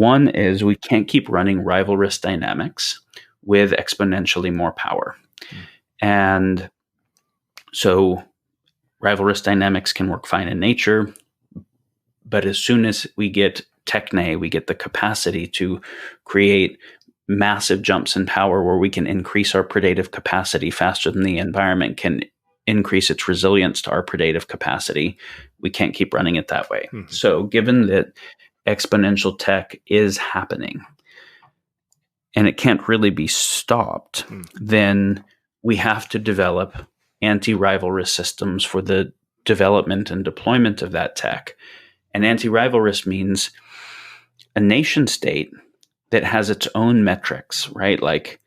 One is we can't keep running rivalrous dynamics with exponentially more power. And so rivalrous dynamics can work fine in nature, but as soon as we get techne, we get the capacity to create massive jumps in power where we can increase our predative capacity faster than the environment can increase its resilience to our predative capacity. We can't keep running it that way. So given that exponential tech is happening and it can't really be stopped, then we have to develop anti-rivalrous systems for the development and deployment of that tech. And anti-rivalrous means a nation state that has its own metrics, right? Like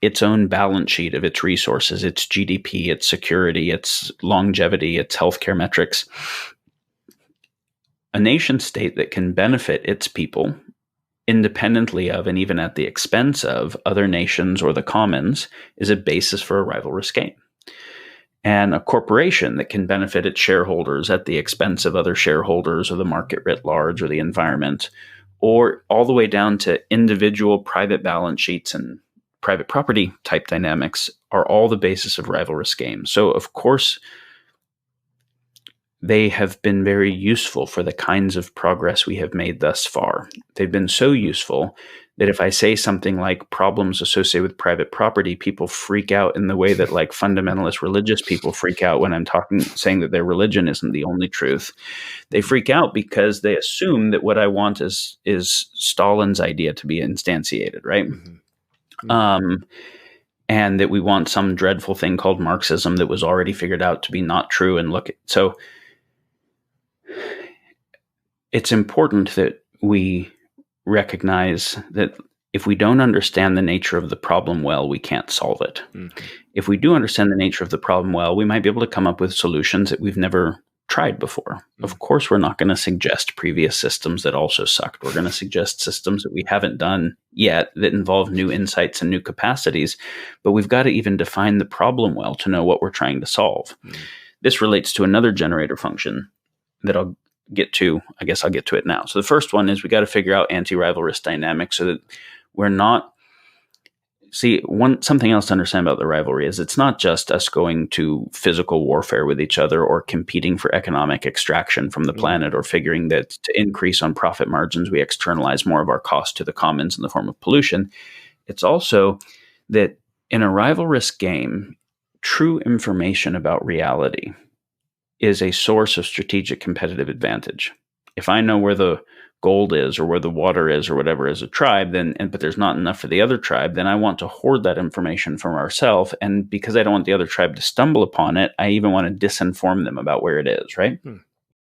its own balance sheet of its resources, its GDP, its security, its longevity, its healthcare metrics. A nation state that can benefit its people independently of and even at the expense of other nations or the commons is a basis for a rivalrous game. And a corporation that can benefit its shareholders at the expense of other shareholders or the market writ large or the environment, or all the way down to individual private balance sheets and private property type dynamics are all the basis of rivalrous games. So of course, they have been very useful for the kinds of progress we have made thus far. They've been so useful that if I say something like problems associated with private property, people freak out in the way that like fundamentalist religious people freak out when I'm saying that their religion isn't the only truth. They freak out because they assume that what I want is Stalin's idea to be instantiated, right? And that we want some dreadful thing called Marxism that was already figured out to be not true. And so it's important that we recognize that if we don't understand the nature of the problem well, we can't solve it. If we do understand the nature of the problem well, we might be able to come up with solutions that we've never tried before. Of course, we're not going to suggest previous systems that also sucked. We're going to suggest systems that we haven't done yet that involve new insights and new capacities, but we've got to even define the problem well to know what we're trying to solve. This relates to another generator function that I'll get to. I guess I'll get to it now. So the first one is we got to figure out anti-rivalrous dynamics so that we're not. Something else to understand about the rivalry is it's not just us going to physical warfare with each other or competing for economic extraction from the planet or figuring that to increase on profit margins, we externalize more of our cost to the commons in the form of pollution. It's also that in a rivalrous game, true information about reality is a source of strategic competitive advantage. If I know where the gold is or where the water is or whatever as a tribe, but there's not enough for the other tribe, then I want to hoard that information from ourselves. And because I don't want the other tribe to stumble upon it, I even want to disinform them about where it is, right?